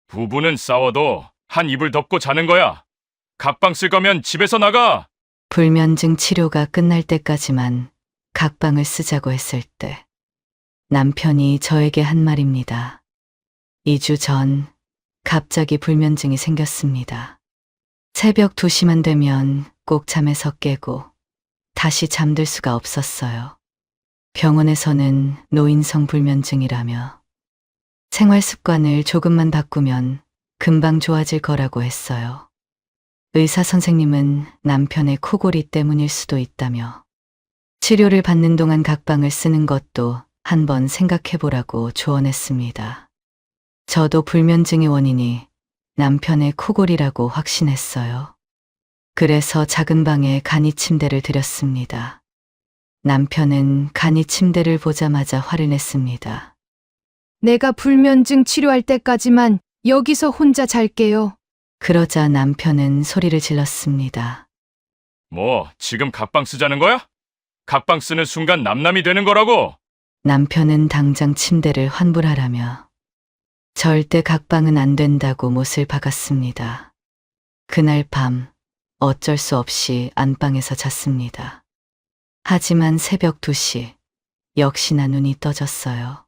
부부는 싸워도 한 이불 덮고 자는 거야. 각방 쓸 거면 집에서 나가. 불면증 치료가 끝날 때까지만 각방을 쓰자고 했을 때 남편이 저에게 한 말입니다. 2주 전 갑자기 불면증이 생겼습니다. 새벽 2시만 되면 꼭 잠에서 깨고 다시 잠들 수가 없었어요. 병원에서는 노인성 불면증이라며 생활 습관을 조금만 바꾸면 금방 좋아질 거라고 했어요. 의사 선생님은 남편의 코골이 때문일 수도 있다며 치료를 받는 동안 각방을 쓰는 것도 한번 생각해 보라고 조언했습니다. 저도 불면증의 원인이 남편의 코골이라고 확신했어요. 그래서 작은 방에 간이 침대를 들였습니다. 남편은 간이 침대를 보자마자 화를 냈습니다. 내가 불면증 치료할 때까지만 여기서 혼자 잘게요. 그러자 남편은 소리를 질렀습니다. 뭐, 지금 각방 쓰자는 거야? 각방 쓰는 순간 남남이 되는 거라고. 남편은 당장 침대를 환불하라며 절대 각방은 안 된다고 못을 박았습니다. 그날 밤 어쩔 수 없이 안방에서 잤습니다. 하지만 새벽 2시 역시나 눈이 떠졌어요.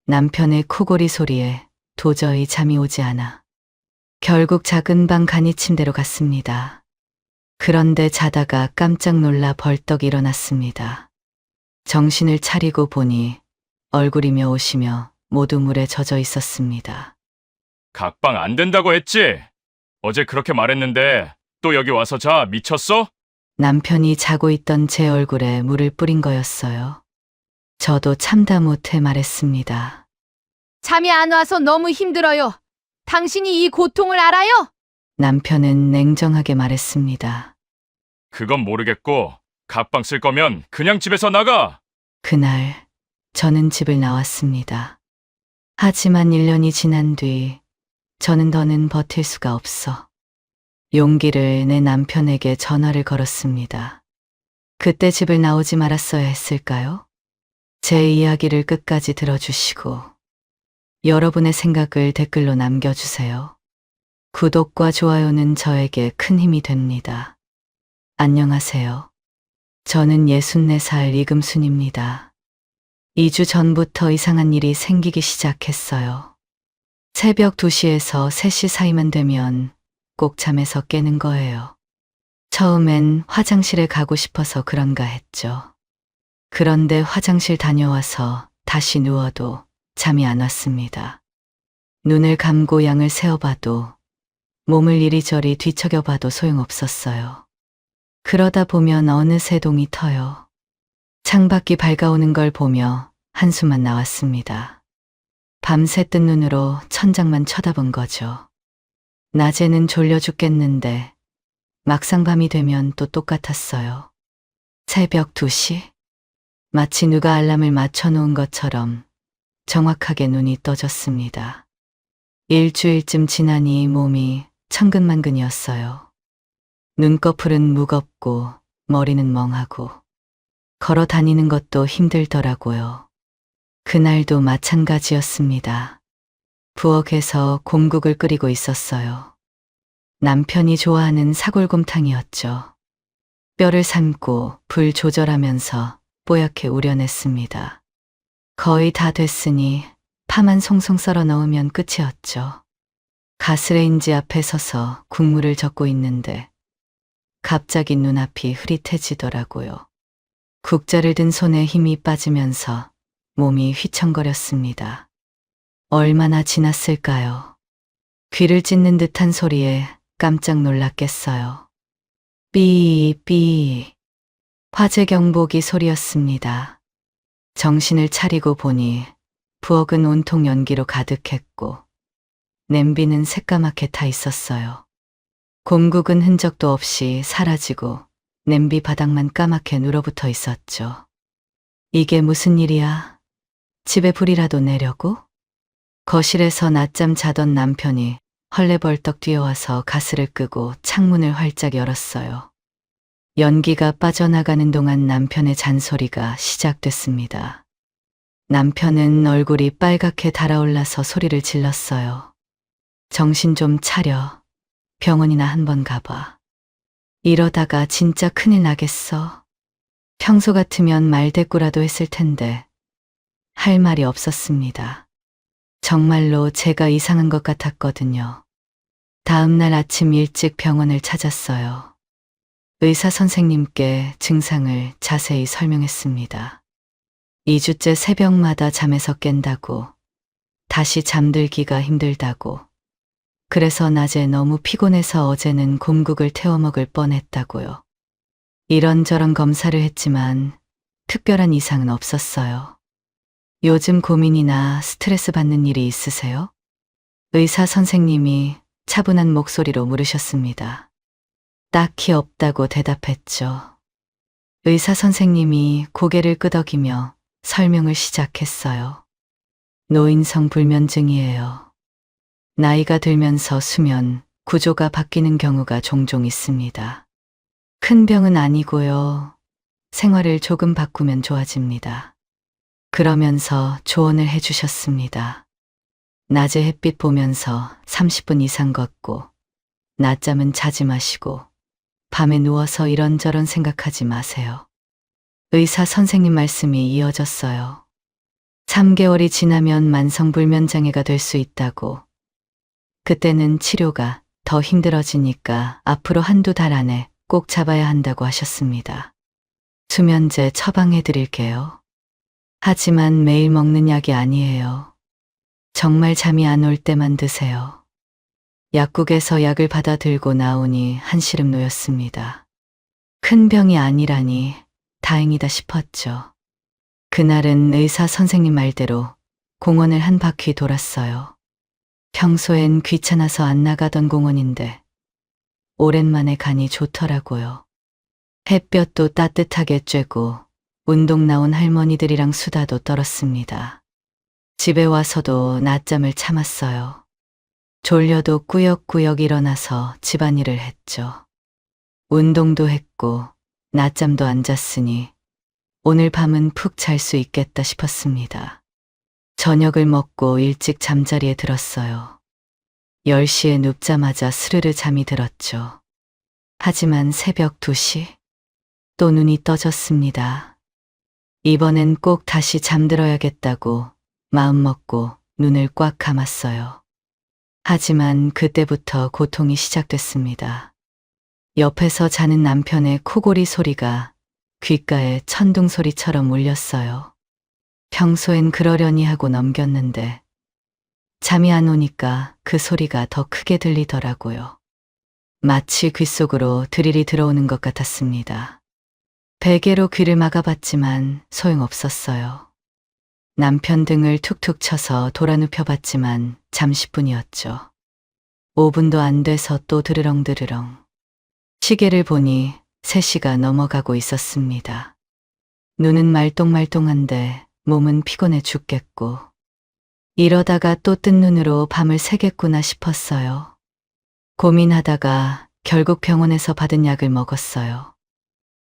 남편의 코골이 소리에 도저히 잠이 오지 않아 결국 작은 방 간이 침대로 갔습니다. 그런데 자다가 깜짝 놀라 벌떡 일어났습니다. 정신을 차리고 보니 얼굴이며 옷이며 모두 물에 젖어 있었습니다. 각방 안 된다고 했지? 어제 그렇게 말했는데 또 여기 와서 자. 미쳤어? 남편이 자고 있던 제 얼굴에 물을 뿌린 거였어요. 저도 참다 못해 말했습니다. 잠이 안 와서 너무 힘들어요. 당신이 이 고통을 알아요? 남편은 냉정하게 말했습니다. 그건 모르겠고 각방 쓸 거면 그냥 집에서 나가. 그날 저는 집을 나왔습니다. 하지만 1년이 지난 뒤 저는 더는 버틸 수가 없어 용기를 내 남편에게 전화를 걸었습니다. 그때 집을 나오지 말았어야 했을까요? 제 이야기를 끝까지 들어주시고 여러분의 생각을 댓글로 남겨주세요. 구독과 좋아요는 저에게 큰 힘이 됩니다. 안녕하세요. 저는 64살 이금순입니다. 2주 전부터 이상한 일이 생기기 시작했어요. 새벽 2시에서 3시 사이만 되면 꼭 잠에서 깨는 거예요. 처음엔 화장실에 가고 싶어서 그런가 했죠. 그런데 화장실 다녀와서 다시 누워도 잠이 안 왔습니다. 눈을 감고 양을 세어봐도 몸을 이리저리 뒤척여봐도 소용없었어요. 그러다 보면 어느새 동이 터요. 창밖이 밝아오는 걸 보며 한숨만 나왔습니다. 밤새 뜬 눈으로 천장만 쳐다본 거죠. 낮에는 졸려 죽겠는데 막상 밤이 되면 또 똑같았어요. 새벽 2시? 마치 누가 알람을 맞춰놓은 것처럼 정확하게 눈이 떠졌습니다. 일주일쯤 지나니 몸이 천근만근이었어요. 눈꺼풀은 무겁고 머리는 멍하고 걸어 다니는 것도 힘들더라고요. 그날도 마찬가지였습니다. 부엌에서 곰국을 끓이고 있었어요. 남편이 좋아하는 사골곰탕이었죠. 뼈를 삶고 불 조절하면서 뽀얗게 우려냈습니다. 거의 다 됐으니 파만 송송 썰어 넣으면 끝이었죠. 가스레인지 앞에 서서 국물을 젓고 있는데 갑자기 눈앞이 흐릿해지더라고요. 국자를 든 손에 힘이 빠지면서 몸이 휘청거렸습니다. 얼마나 지났을까요? 귀를 찢는 듯한 소리에 깜짝 놀랐겠어요. 삐삐. 화재 경보기 소리였습니다. 정신을 차리고 보니 부엌은 온통 연기로 가득했고 냄비는 새까맣게 타 있었어요. 곰국은 흔적도 없이 사라지고 냄비 바닥만 까맣게 눌어붙어 있었죠. 이게 무슨 일이야? 집에 불이라도 내려고? 거실에서 낮잠 자던 남편이 헐레벌떡 뛰어와서 가스를 끄고 창문을 활짝 열었어요. 연기가 빠져나가는 동안 남편의 잔소리가 시작됐습니다. 남편은 얼굴이 빨갛게 달아올라서 소리를 질렀어요. 정신 좀 차려. 병원이나 한번 가봐. 이러다가 진짜 큰일 나겠어. 평소 같으면 말대꾸라도 했을 텐데 할 말이 없었습니다. 정말로 제가 이상한 것 같았거든요. 다음 날 아침 일찍 병원을 찾았어요. 의사 선생님께 증상을 자세히 설명했습니다. 2주째 새벽마다 잠에서 깬다고, 다시 잠들기가 힘들다고, 그래서 낮에 너무 피곤해서 어제는 곰국을 태워 먹을 뻔했다고요. 이런저런 검사를 했지만 특별한 이상은 없었어요. 요즘 고민이나 스트레스 받는 일이 있으세요? 의사 선생님이 차분한 목소리로 물으셨습니다. 딱히 없다고 대답했죠. 의사 선생님이 고개를 끄덕이며 설명을 시작했어요. 노인성 불면증이에요. 나이가 들면서 수면, 구조가 바뀌는 경우가 종종 있습니다. 큰 병은 아니고요. 생활을 조금 바꾸면 좋아집니다. 그러면서 조언을 해주셨습니다. 낮에 햇빛 보면서 30분 이상 걷고, 낮잠은 자지 마시고, 밤에 누워서 이런저런 생각하지 마세요. 의사 선생님 말씀이 이어졌어요. 3개월이 지나면 만성불면장애가 될 수 있다고. 그때는 치료가 더 힘들어지니까 앞으로 한두 달 안에 꼭 잡아야 한다고 하셨습니다. 수면제 처방해 드릴게요. 하지만 매일 먹는 약이 아니에요. 정말 잠이 안 올 때만 드세요. 약국에서 약을 받아 들고 나오니 한시름 놓였습니다. 큰 병이 아니라니 다행이다 싶었죠. 그날은 의사 선생님 말대로 공원을 한 바퀴 돌았어요. 평소엔 귀찮아서 안 나가던 공원인데 오랜만에 가니 좋더라고요. 햇볕도 따뜻하게 쬐고 운동 나온 할머니들이랑 수다도 떨었습니다. 집에 와서도 낮잠을 참았어요. 졸려도 꾸역꾸역 일어나서 집안일을 했죠. 운동도 했고 낮잠도 안 잤으니 오늘 밤은 푹 잘 수 있겠다 싶었습니다. 저녁을 먹고 일찍 잠자리에 들었어요. 10시에 눕자마자 스르르 잠이 들었죠. 하지만 새벽 2시 또 눈이 떠졌습니다. 이번엔 꼭 다시 잠들어야겠다고 마음먹고 눈을 꽉 감았어요. 하지만 그때부터 고통이 시작됐습니다. 옆에서 자는 남편의 코골이 소리가 귓가에 천둥 소리처럼 울렸어요. 평소엔 그러려니 하고 넘겼는데 잠이 안 오니까 그 소리가 더 크게 들리더라고요. 마치 귓속으로 드릴이 들어오는 것 같았습니다. 베개로 귀를 막아봤지만 소용없었어요. 남편 등을 툭툭 쳐서 돌아눕혀봤지만 잠시뿐이었죠. 5분도 안 돼서 또 드르렁드르렁. 시계를 보니 3시가 넘어가고 있었습니다. 눈은 말똥말똥한데 몸은 피곤해 죽겠고 이러다가 또 뜬 눈으로 밤을 새겠구나 싶었어요. 고민하다가 결국 병원에서 받은 약을 먹었어요.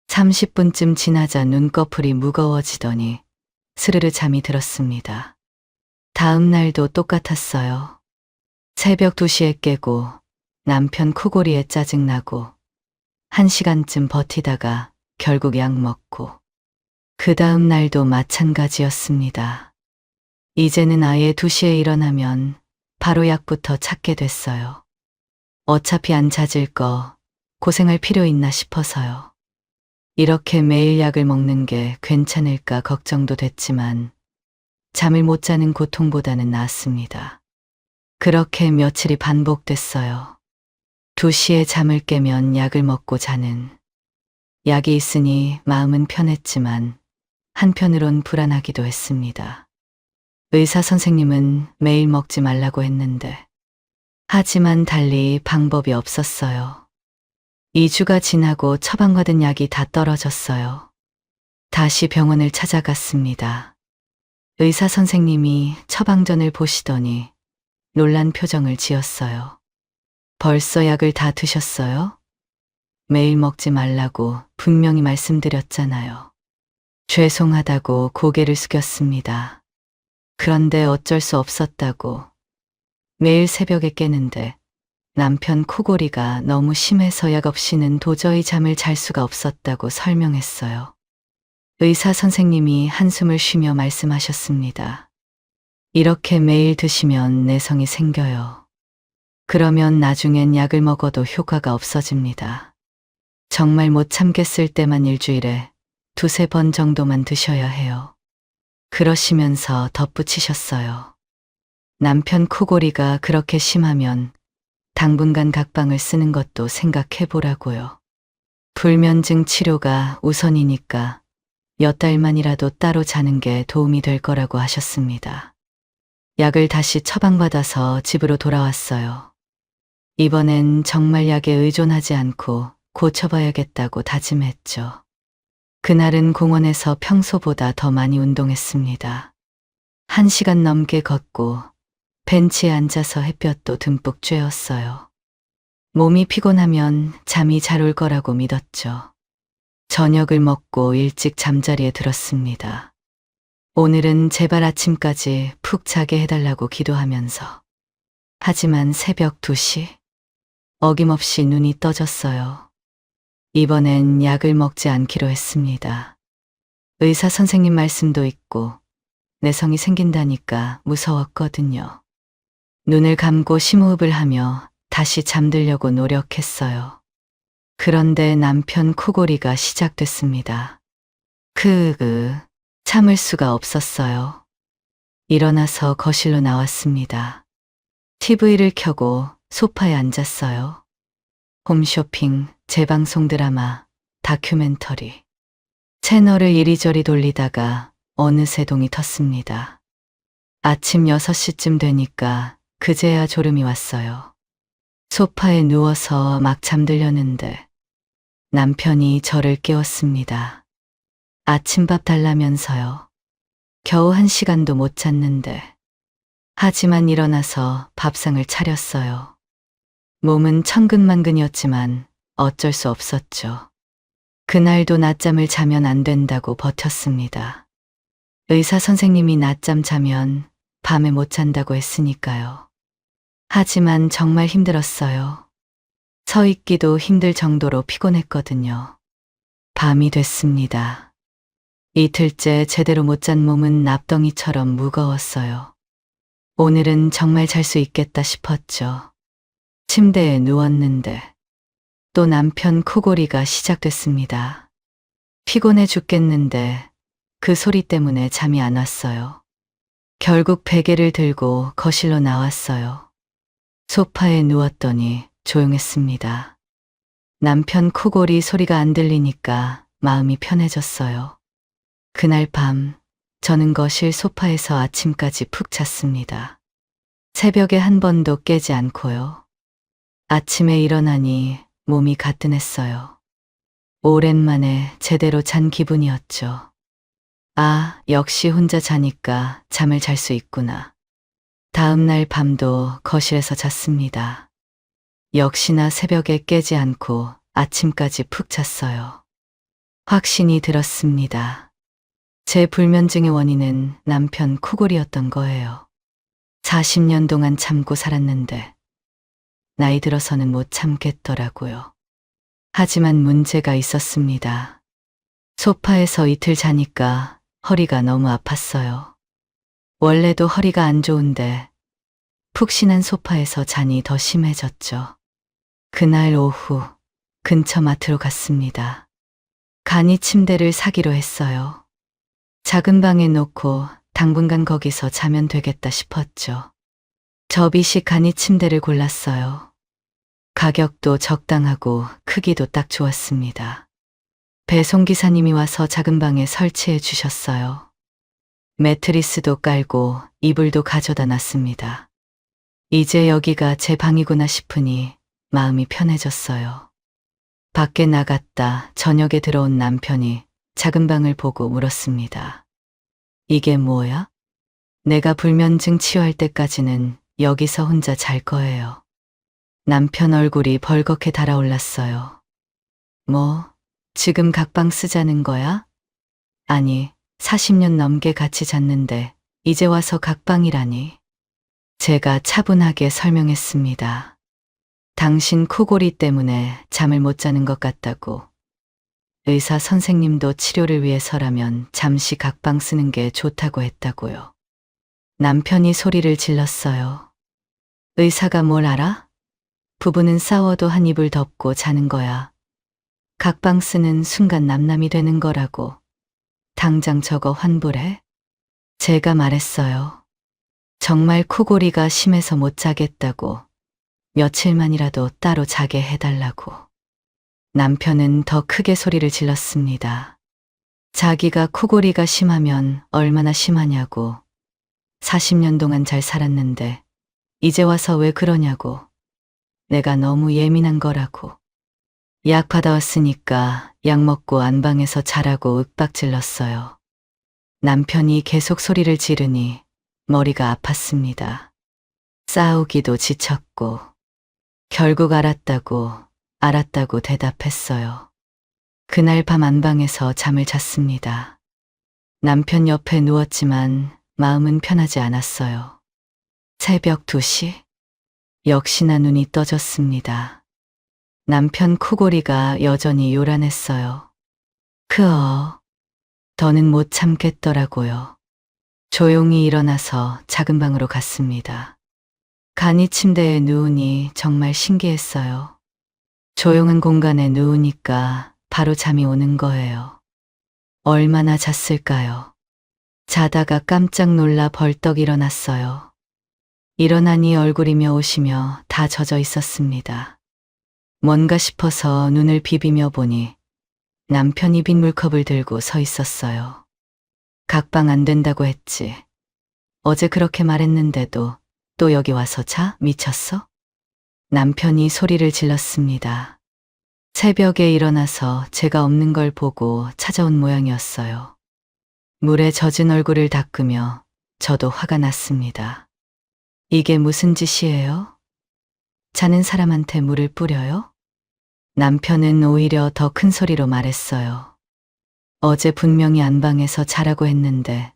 30분쯤 지나자 눈꺼풀이 무거워지더니 스르르 잠이 들었습니다. 다음 날도 똑같았어요. 새벽 2시에 깨고 남편 코골이에 짜증나고 1시간쯤 버티다가 결국 약 먹고 그 다음 날도 마찬가지였습니다. 이제는 아예 2시에 일어나면 바로 약부터 찾게 됐어요. 어차피 안 찾을 거 고생할 필요 있나 싶어서요. 이렇게 매일 약을 먹는 게 괜찮을까 걱정도 됐지만 잠을 못 자는 고통보다는 나았습니다. 그렇게 며칠이 반복됐어요. 2시에 잠을 깨면 약을 먹고 자는. 약이 있으니 마음은 편했지만 한편으론 불안하기도 했습니다. 의사 선생님은 매일 먹지 말라고 했는데 하지만 달리 방법이 없었어요. 2주가 지나고 처방받은 약이 다 떨어졌어요. 다시 병원을 찾아갔습니다. 의사 선생님이 처방전을 보시더니 놀란 표정을 지었어요. 벌써 약을 다 드셨어요? 매일 먹지 말라고 분명히 말씀드렸잖아요. 죄송하다고 고개를 숙였습니다. 그런데 어쩔 수 없었다고. 매일 새벽에 깨는데 남편 코골이가 너무 심해서 약 없이는 도저히 잠을 잘 수가 없었다고 설명했어요. 의사 선생님이 한숨을 쉬며 말씀하셨습니다. 이렇게 매일 드시면 내성이 생겨요. 그러면 나중엔 약을 먹어도 효과가 없어집니다. 정말 못 참겠을 때만 일주일에 두세 번 정도만 드셔야 해요. 그러시면서 덧붙이셨어요. 남편 코골이가 그렇게 심하면 당분간 각방을 쓰는 것도 생각해 보라고요. 불면증 치료가 우선이니까 몇 달만이라도 따로 자는 게 도움이 될 거라고 하셨습니다. 약을 다시 처방받아서 집으로 돌아왔어요. 이번엔 정말 약에 의존하지 않고 고쳐봐야겠다고 다짐했죠. 그날은 공원에서 평소보다 더 많이 운동했습니다. 1시간 넘게 걷고 벤치에 앉아서 햇볕도 듬뿍 쬐었어요. 몸이 피곤하면 잠이 잘 올 거라고 믿었죠. 저녁을 먹고 일찍 잠자리에 들었습니다. 오늘은 제발 아침까지 푹 자게 해달라고 기도하면서. 하지만 새벽 2시 어김없이 눈이 떠졌어요. 이번엔 약을 먹지 않기로 했습니다. 의사 선생님 말씀도 있고 내성이 생긴다니까 무서웠거든요. 눈을 감고 심호흡을 하며 다시 잠들려고 노력했어요. 그런데 남편 코골이가 시작됐습니다. 참을 수가 없었어요. 일어나서 거실로 나왔습니다. TV를 켜고 소파에 앉았어요. 홈쇼핑, 재방송 드라마, 다큐멘터리. 채널을 이리저리 돌리다가 어느새 동이 텄습니다. 아침 6시쯤 되니까 그제야 졸음이 왔어요. 소파에 누워서 막 잠들려는데 남편이 저를 깨웠습니다. 아침밥 달라면서요. 겨우 1시간도 못 잤는데. 하지만 일어나서 밥상을 차렸어요. 몸은 천근만근이었지만 어쩔 수 없었죠. 그날도 낮잠을 자면 안 된다고 버텼습니다. 의사 선생님이 낮잠 자면 밤에 못 잔다고 했으니까요. 하지만 정말 힘들었어요. 서 있기도 힘들 정도로 피곤했거든요. 밤이 됐습니다. 이틀째 제대로 못 잔 몸은 납덩이처럼 무거웠어요. 오늘은 정말 잘 수 있겠다 싶었죠. 침대에 누웠는데 또 남편 코골이가 시작됐습니다. 피곤해 죽겠는데 그 소리 때문에 잠이 안 왔어요. 결국 베개를 들고 거실로 나왔어요. 소파에 누웠더니 조용했습니다. 남편 코골이 소리가 안 들리니까 마음이 편해졌어요. 그날 밤 저는 거실 소파에서 아침까지 푹 잤습니다. 새벽에 한 번도 깨지 않고요. 아침에 일어나니 몸이 가뿐했어요. 오랜만에 제대로 잔 기분이었죠. 아, 역시 혼자 자니까 잠을 잘 수 있구나. 다음 날 밤도 거실에서 잤습니다. 역시나 새벽에 깨지 않고 아침까지 푹 잤어요. 확신이 들었습니다. 제 불면증의 원인은 남편 코골이였던 거예요. 40년 동안 참고 살았는데 나이 들어서는 못 참겠더라고요. 하지만 문제가 있었습니다. 소파에서 이틀 자니까 허리가 너무 아팠어요. 원래도 허리가 안 좋은데 푹신한 소파에서 자니 더 심해졌죠. 그날 오후 근처 마트로 갔습니다. 간이 침대를 사기로 했어요. 작은 방에 놓고 당분간 거기서 자면 되겠다 싶었죠. 접이식 간이 침대를 골랐어요. 가격도 적당하고 크기도 딱 좋았습니다. 배송기사님이 와서 작은 방에 설치해 주셨어요. 매트리스도 깔고 이불도 가져다 놨습니다. 이제 여기가 제 방이구나 싶으니 마음이 편해졌어요. 밖에 나갔다 저녁에 들어온 남편이 작은 방을 보고 물었습니다. 이게 뭐야? 내가 불면증 치유할 때까지는 여기서 혼자 잘 거예요. 남편 얼굴이 벌겋게 달아올랐어요. 뭐, 지금 각방 쓰자는 거야? 아니, 40년 넘게 같이 잤는데 이제 와서 각방이라니. 제가 차분하게 설명했습니다. 당신 코골이 때문에 잠을 못 자는 것 같다고. 의사 선생님도 치료를 위해서라면 잠시 각방 쓰는 게 좋다고 했다고요. 남편이 소리를 질렀어요. 의사가 뭘 알아? 부부는 싸워도 한 이불 덮고 자는 거야. 각방 쓰는 순간 남남이 되는 거라고. 당장 저거 환불해? 제가 말했어요. 정말 코골이가 심해서 못 자겠다고. 며칠만이라도 따로 자게 해달라고. 남편은 더 크게 소리를 질렀습니다. 자기가 코골이가 심하면 얼마나 심하냐고. 40년 동안 잘 살았는데 이제 와서 왜 그러냐고. 내가 너무 예민한 거라고. 약 받아왔으니까 약 먹고 안방에서 자라고 윽박질렀어요. 남편이 계속 소리를 지르니 머리가 아팠습니다. 싸우기도 지쳤고 결국 알았다고 대답했어요. 그날 밤 안방에서 잠을 잤습니다. 남편 옆에 누웠지만 마음은 편하지 않았어요. 새벽 2시? 역시나 눈이 떠졌습니다. 남편 코골이가 여전히 요란했어요. 더는 못 참겠더라고요. 조용히 일어나서 작은 방으로 갔습니다. 간이 침대에 누우니 정말 신기했어요. 조용한 공간에 누우니까 바로 잠이 오는 거예요. 얼마나 잤을까요? 자다가 깜짝 놀라 벌떡 일어났어요. 일어나니 얼굴이며 옷이며 다 젖어 있었습니다. 뭔가 싶어서 눈을 비비며 보니 남편이 빈 물컵을 들고 서 있었어요. 각방 안 된다고 했지. 어제 그렇게 말했는데도 또 여기 와서 자? 미쳤어? 남편이 소리를 질렀습니다. 새벽에 일어나서 제가 없는 걸 보고 찾아온 모양이었어요. 물에 젖은 얼굴을 닦으며 저도 화가 났습니다. 이게 무슨 짓이에요? 자는 사람한테 물을 뿌려요? 남편은 오히려 더 큰 소리로 말했어요. 어제 분명히 안방에서 자라고 했는데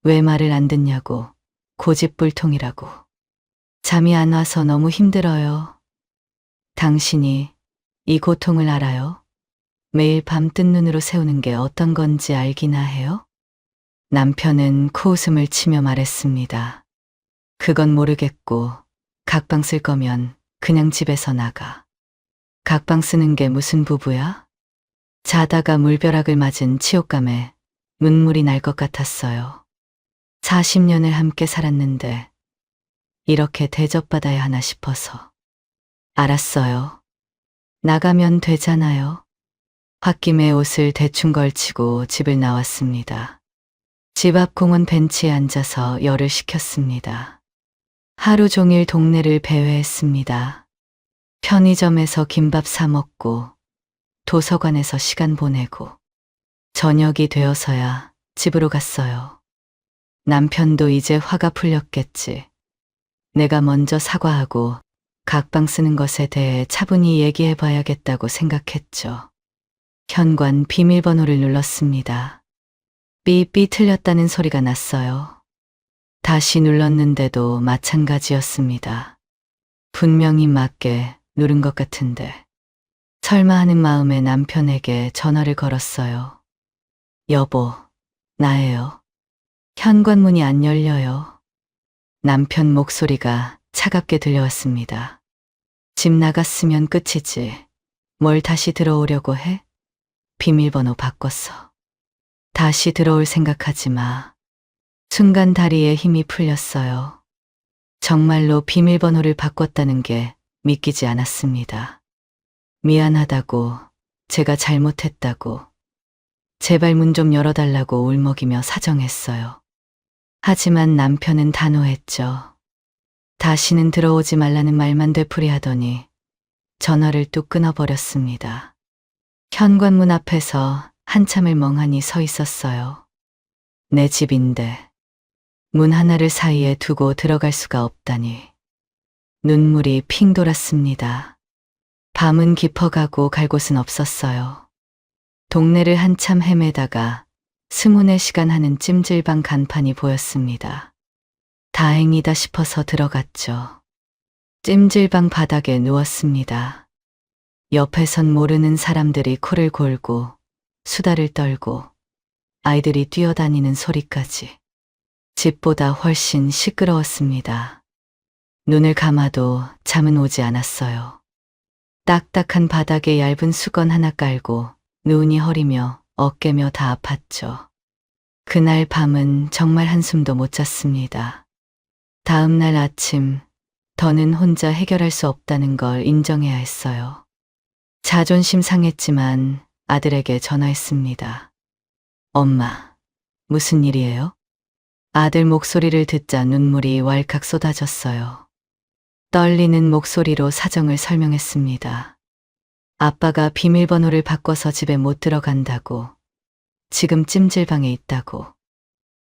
왜 말을 안 듣냐고. 고집불통이라고. 잠이 안 와서 너무 힘들어요. 당신이 이 고통을 알아요? 매일 밤 뜬 눈으로 세우는 게 어떤 건지 알기나 해요? 남편은 코웃음을 치며 말했습니다. 그건 모르겠고 각방 쓸 거면 그냥 집에서 나가. 각방 쓰는 게 무슨 부부야? 자다가 물벼락을 맞은 치욕감에 눈물이 날 것 같았어요. 40년을 함께 살았는데 이렇게 대접받아야 하나 싶어서. 알았어요. 나가면 되잖아요. 홧김에 옷을 대충 걸치고 집을 나왔습니다. 집 앞 공원 벤치에 앉아서 열을 식혔습니다. 하루 종일 동네를 배회했습니다. 편의점에서 김밥 사 먹고 도서관에서 시간 보내고 저녁이 되어서야 집으로 갔어요. 남편도 이제 화가 풀렸겠지. 내가 먼저 사과하고 각방 쓰는 것에 대해 차분히 얘기해 봐야겠다고 생각했죠. 현관 비밀번호를 눌렀습니다. 삐삐 틀렸다는 소리가 났어요. 다시 눌렀는데도 마찬가지였습니다. 분명히 맞게 누른 것 같은데. 설마 하는 마음에 남편에게 전화를 걸었어요. 여보, 나예요. 현관문이 안 열려요. 남편 목소리가 차갑게 들려왔습니다. 집 나갔으면 끝이지. 뭘 다시 들어오려고 해? 비밀번호 바꿨어. 다시 들어올 생각하지 마. 순간 다리에 힘이 풀렸어요. 정말로 비밀번호를 바꿨다는 게 믿기지 않았습니다. 미안하다고, 제가 잘못했다고, 제발 문 좀 열어달라고 울먹이며 사정했어요. 하지만 남편은 단호했죠. 다시는 들어오지 말라는 말만 되풀이하더니 전화를 뚝 끊어버렸습니다. 현관문 앞에서 한참을 멍하니 서 있었어요. 내 집인데 문 하나를 사이에 두고 들어갈 수가 없다니. 눈물이 핑 돌았습니다. 밤은 깊어가고 갈 곳은 없었어요. 동네를 한참 헤매다가 20시간 하는 찜질방 간판이 보였습니다. 다행이다 싶어서 들어갔죠. 찜질방 바닥에 누웠습니다. 옆에선 모르는 사람들이 코를 골고 수다를 떨고 아이들이 뛰어다니는 소리까지. 집보다 훨씬 시끄러웠습니다. 눈을 감아도 잠은 오지 않았어요. 딱딱한 바닥에 얇은 수건 하나 깔고 눈이 허리며 어깨며 다 아팠죠. 그날 밤은 정말 한숨도 못 잤습니다. 다음 날 아침, 더는 혼자 해결할 수 없다는 걸 인정해야 했어요. 자존심 상했지만 아들에게 전화했습니다. 엄마, 무슨 일이에요? 아들 목소리를 듣자 눈물이 왈칵 쏟아졌어요. 떨리는 목소리로 사정을 설명했습니다. 아빠가 비밀번호를 바꿔서 집에 못 들어간다고, 지금 찜질방에 있다고.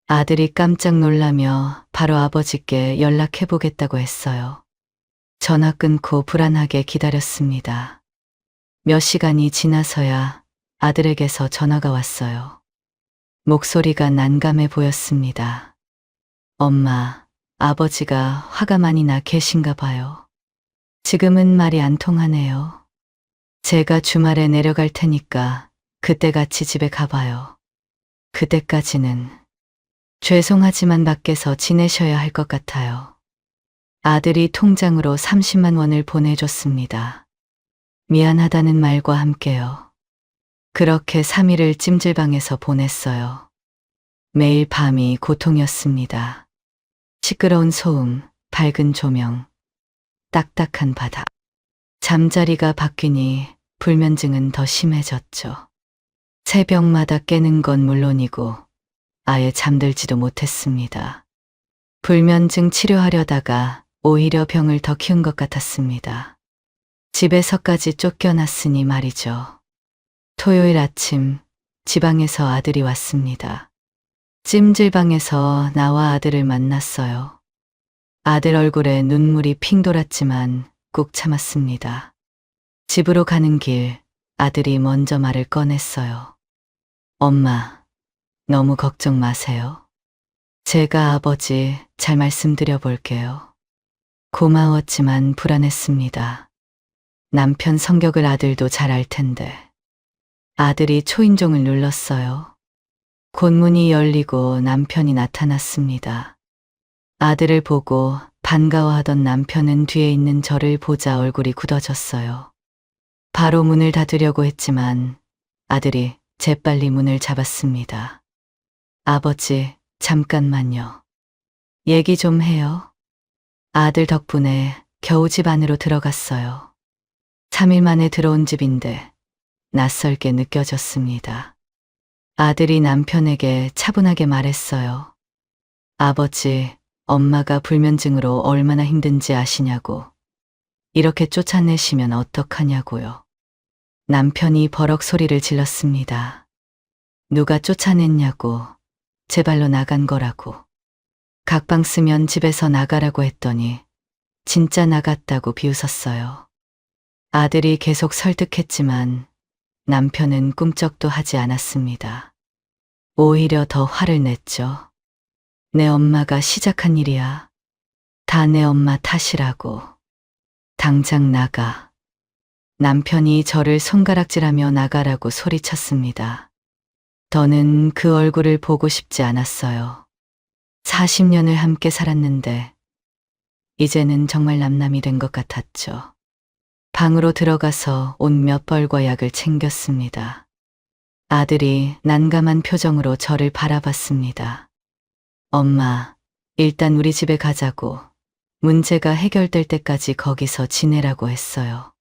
아들이 깜짝 놀라며 바로 아버지께 연락해보겠다고 했어요. 전화 끊고 불안하게 기다렸습니다. 몇 시간이 지나서야 아들에게서 전화가 왔어요. 목소리가 난감해 보였습니다. 엄마, 아버지가 화가 많이 나 계신가 봐요. 지금은 말이 안 통하네요. 제가 주말에 내려갈 테니까 그때 같이 집에 가봐요. 그때까지는 죄송하지만 밖에서 지내셔야 할 것 같아요. 아들이 통장으로 30만 원을 보내줬습니다. 미안하다는 말과 함께요. 그렇게 3일을 찜질방에서 보냈어요. 매일 밤이 고통이었습니다. 시끄러운 소음, 밝은 조명, 딱딱한 바닥. 잠자리가 바뀌니 불면증은 더 심해졌죠. 새벽마다 깨는 건 물론이고 아예 잠들지도 못했습니다. 불면증 치료하려다가 오히려 병을 더 키운 것 같았습니다. 집에서까지 쫓겨났으니 말이죠. 토요일 아침 지방에서 아들이 왔습니다. 찜질방에서 나와 아들을 만났어요. 아들 얼굴에 눈물이 핑 돌았지만 꾹 참았습니다. 집으로 가는 길 아들이 먼저 말을 꺼냈어요. 엄마, 너무 걱정 마세요. 제가 아버지 잘 말씀드려 볼게요. 고마웠지만 불안했습니다. 남편 성격을 아들도 잘 알 텐데. 아들이 초인종을 눌렀어요. 곧 문이 열리고 남편이 나타났습니다. 아들을 보고 반가워하던 남편은 뒤에 있는 저를 보자 얼굴이 굳어졌어요. 바로 문을 닫으려고 했지만 아들이 재빨리 문을 잡았습니다. 아버지, 잠깐만요. 얘기 좀 해요. 아들 덕분에 겨우 집 안으로 들어갔어요. 3일 만에 들어온 집인데 낯설게 느껴졌습니다. 아들이 남편에게 차분하게 말했어요. 아버지, 엄마가 불면증으로 얼마나 힘든지 아시냐고. 이렇게 쫓아내시면 어떡하냐고요. 남편이 버럭 소리를 질렀습니다. 누가 쫓아냈냐고. 제 발로 나간 거라고. 각방 쓰면 집에서 나가라고 했더니 진짜 나갔다고 비웃었어요. 아들이 계속 설득했지만 남편은 꿈쩍도 하지 않았습니다. 오히려 더 화를 냈죠. 내 엄마가 시작한 일이야. 다 내 엄마 탓이라고. 당장 나가. 남편이 저를 손가락질하며 나가라고 소리쳤습니다. 더는 그 얼굴을 보고 싶지 않았어요. 40년을 함께 살았는데 이제는 정말 남남이 된 것 같았죠. 방으로 들어가서 옷 몇 벌과 약을 챙겼습니다. 아들이 난감한 표정으로 저를 바라봤습니다. 엄마, 일단 우리 집에 가자고. 문제가 해결될 때까지 거기서 지내라고 했어요.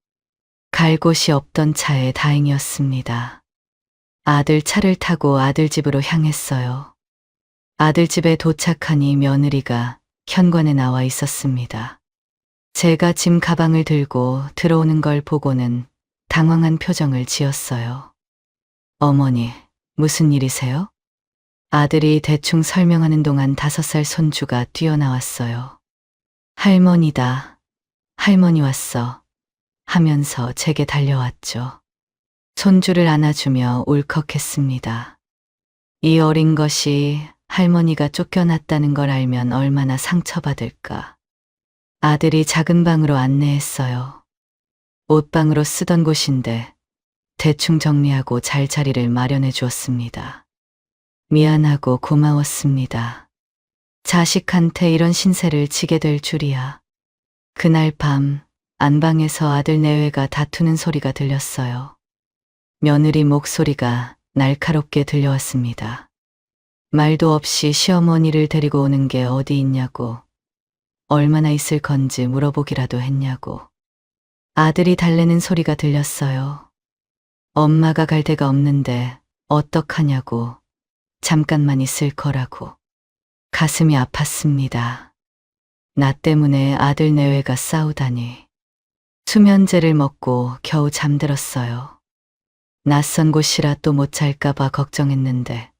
갈 곳이 없던 차에 다행이었습니다. 아들 차를 타고 아들 집으로 향했어요. 아들 집에 도착하니 며느리가 현관에 나와 있었습니다. 제가 짐 가방을 들고 들어오는 걸 보고는 당황한 표정을 지었어요. 어머니, 무슨 일이세요? 아들이 대충 설명하는 동안 5살 손주가 뛰어나왔어요. 할머니다. 할머니 왔어. 하면서 제게 달려왔죠. 손주를 안아주며 울컥했습니다. 이 어린 것이 할머니가 쫓겨났다는 걸 알면 얼마나 상처받을까. 아들이 작은 방으로 안내했어요. 옷방으로 쓰던 곳인데 대충 정리하고 잘 자리를 마련해 주었습니다. 미안하고 고마웠습니다. 자식한테 이런 신세를 지게 될 줄이야. 그날 밤 안방에서 아들 내외가 다투는 소리가 들렸어요. 며느리 목소리가 날카롭게 들려왔습니다. 말도 없이 시어머니를 데리고 오는 게 어디 있냐고, 얼마나 있을 건지 물어보기라도 했냐고. 아들이 달래는 소리가 들렸어요. 엄마가 갈 데가 없는데 어떡하냐고, 잠깐만 있을 거라고. 가슴이 아팠습니다. 나 때문에 아들 내외가 싸우다니. 수면제를 먹고 겨우 잠들었어요. 낯선 곳이라 또 못 잘까봐 걱정했는데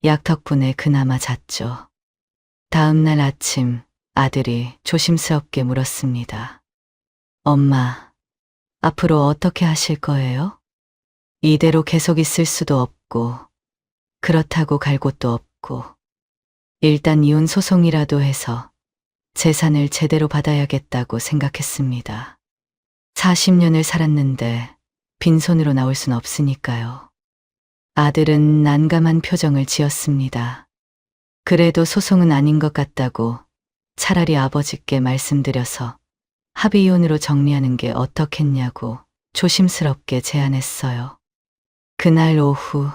약 덕분에 그나마 잤죠. 다음 날 아침 아들이 조심스럽게 물었습니다. 엄마, 앞으로 어떻게 하실 거예요? 이대로 계속 있을 수도 없고 그렇다고 갈 곳도 없고 일단 이혼 소송이라도 해서 재산을 제대로 받아야겠다고 생각했습니다. 40년을 살았는데 빈손으로 나올 순 없으니까요. 아들은 난감한 표정을 지었습니다. 그래도 소송은 아닌 것 같다고 차라리 아버지께 말씀드려서 합의이혼으로 정리하는 게 어떻겠냐고 조심스럽게 제안했어요. 그날 오후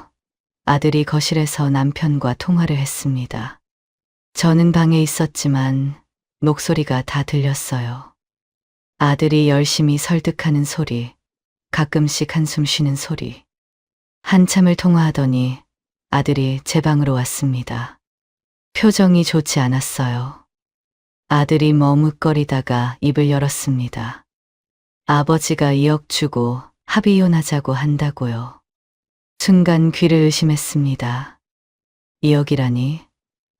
아들이 거실에서 남편과 통화를 했습니다. 저는 방에 있었지만 목소리가 다 들렸어요. 아들이 열심히 설득하는 소리, 가끔씩 한숨 쉬는 소리. 한참을 통화하더니 아들이 제 방으로 왔습니다. 표정이 좋지 않았어요. 아들이 머뭇거리다가 입을 열었습니다. 아버지가 2억 주고 합의이혼하자고 한다고요. 순간 귀를 의심했습니다. 2억이라니?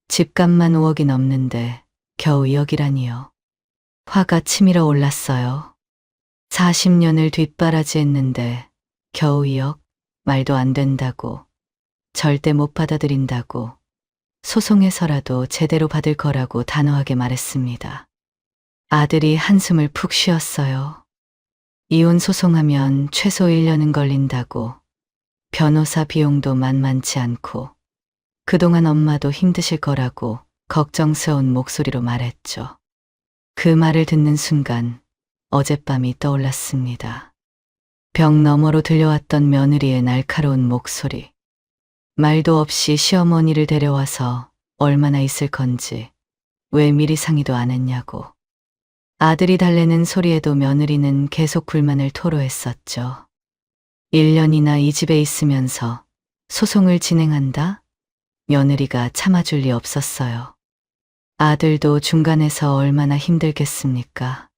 집값만 5억이 넘는데 겨우 2억이라니요. 화가 치밀어 올랐어요. 40년을 뒷바라지했는데 겨우 2억? 말도 안 된다고. 절대 못 받아들인다고. 소송에서라도 제대로 받을 거라고 단호하게 말했습니다. 아들이 한숨을 푹 쉬었어요. 이혼 소송하면 최소 1년은 걸린다고. 변호사 비용도 만만치 않고 그동안 엄마도 힘드실 거라고 걱정스러운 목소리로 말했죠. 그 말을 듣는 순간 어젯밤이 떠올랐습니다. 벽 너머로 들려왔던 며느리의 날카로운 목소리. 말도 없이 시어머니를 데려와서 얼마나 있을 건지 왜 미리 상의도 안 했냐고. 아들이 달래는 소리에도 며느리는 계속 불만을 토로했었죠. 1년이나 이 집에 있으면서 소송을 진행한다? 며느리가 참아줄 리 없었어요. 아들도 중간에서 얼마나 힘들겠습니까?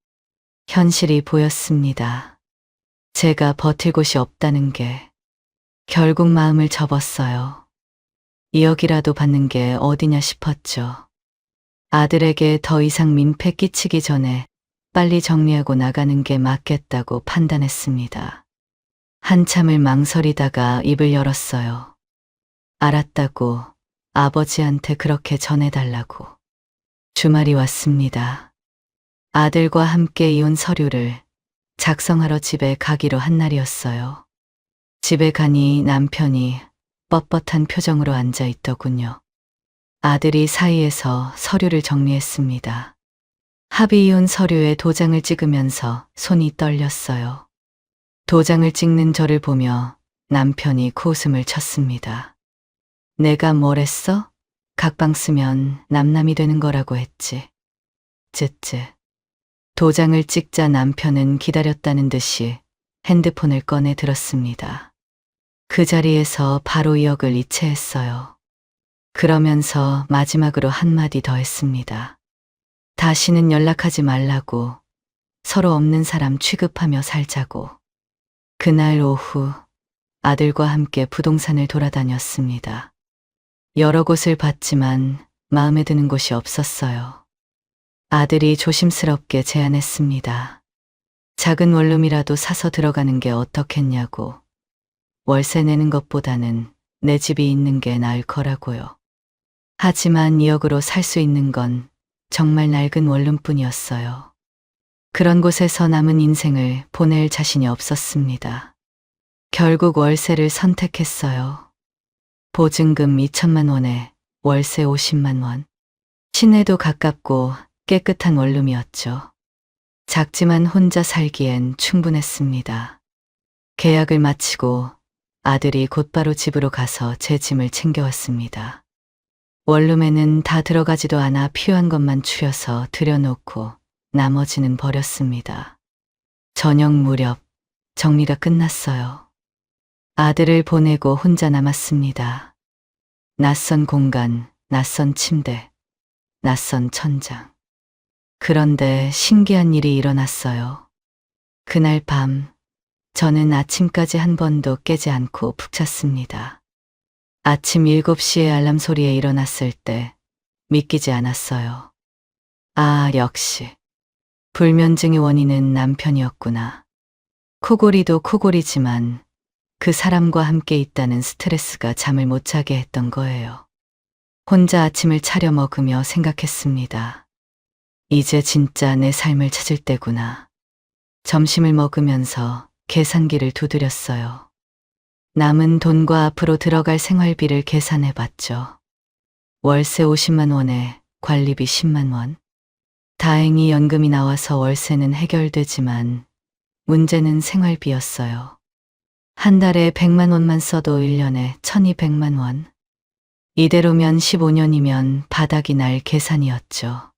현실이 보였습니다. 제가 버틸 곳이 없다는 게. 결국 마음을 접었어요. 2억이라도 받는 게 어디냐 싶었죠. 아들에게 더 이상 민폐 끼치기 전에 빨리 정리하고 나가는 게 맞겠다고 판단했습니다. 한참을 망설이다가 입을 열었어요. 알았다고 아버지한테 그렇게 전해달라고. 주말이 왔습니다. 아들과 함께 이혼 서류를 작성하러 집에 가기로 한 날이었어요. 집에 가니 남편이 뻣뻣한 표정으로 앉아 있더군요. 아들이 사이에서 서류를 정리했습니다. 합의이혼 서류에 도장을 찍으면서 손이 떨렸어요. 도장을 찍는 저를 보며 남편이 코웃음을 쳤습니다. 내가 뭘 했어? 각방 쓰면 남남이 되는 거라고 했지. 쯔쯔. 도장을 찍자 남편은 기다렸다는 듯이 핸드폰을 꺼내 들었습니다. 그 자리에서 바로 2억을 이체했어요. 그러면서 마지막으로 한마디 더 했습니다. 다시는 연락하지 말라고. 서로 없는 사람 취급하며 살자고. 그날 오후 아들과 함께 부동산을 돌아다녔습니다. 여러 곳을 봤지만 마음에 드는 곳이 없었어요. 아들이 조심스럽게 제안했습니다. 작은 원룸이라도 사서 들어가는 게 어떻겠냐고. 월세 내는 것보다는 내 집이 있는 게 나을 거라고요. 하지만 2억으로 살 수 있는 건 정말 낡은 원룸뿐이었어요. 그런 곳에서 남은 인생을 보낼 자신이 없었습니다. 결국 월세를 선택했어요. 보증금 2천만 원에 월세 50만 원. 시내도 가깝고 깨끗한 원룸이었죠. 작지만 혼자 살기엔 충분했습니다. 계약을 마치고 아들이 곧바로 집으로 가서 제 짐을 챙겨왔습니다. 원룸에는 다 들어가지도 않아 필요한 것만 추려서 들여놓고 나머지는 버렸습니다. 저녁 무렵 정리가 끝났어요. 아들을 보내고 혼자 남았습니다. 낯선 공간, 낯선 침대, 낯선 천장. 그런데 신기한 일이 일어났어요. 그날 밤 저는 아침까지 한 번도 깨지 않고 푹 잤습니다. 아침 7시에 알람 소리에 일어났을 때 믿기지 않았어요. 아, 역시 불면증의 원인은 남편이었구나. 코골이도 코골이지만 그 사람과 함께 있다는 스트레스가 잠을 못 자게 했던 거예요. 혼자 아침을 차려 먹으며 생각했습니다. 이제 진짜 내 삶을 찾을 때구나. 점심을 먹으면서 계산기를 두드렸어요. 남은 돈과 앞으로 들어갈 생활비를 계산해 봤죠. 월세 50만 원에 관리비 10만 원. 다행히 연금이 나와서 월세는 해결되지만 문제는 생활비였어요. 한 달에 100만 원만 써도 1년에 1200만 원. 이대로면 15년이면 바닥이 날 계산이었죠.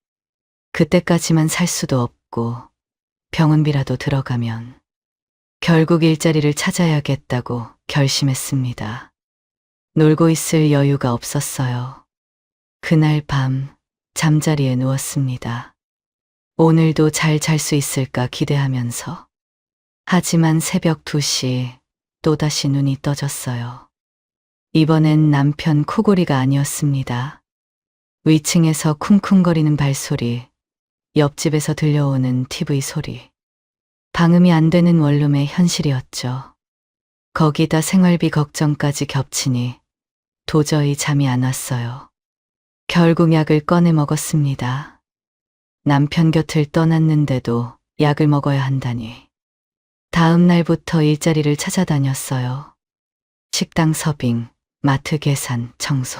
그때까지만 살 수도 없고 병원비라도 들어가면 결국 일자리를 찾아야겠다고 결심했습니다. 놀고 있을 여유가 없었어요. 그날 밤 잠자리에 누웠습니다. 오늘도 잘 잘 수 있을까 기대하면서. 하지만 새벽 2시 또다시 눈이 떠졌어요. 이번엔 남편 코골이가 아니었습니다. 위층에서 쿵쿵거리는 발소리, 옆집에서 들려오는 TV 소리. 방음이 안 되는 원룸의 현실이었죠. 거기다 생활비 걱정까지 겹치니 도저히 잠이 안 왔어요. 결국 약을 꺼내 먹었습니다. 남편 곁을 떠났는데도 약을 먹어야 한다니. 다음 날부터 일자리를 찾아다녔어요. 식당 서빙, 마트 계산, 청소.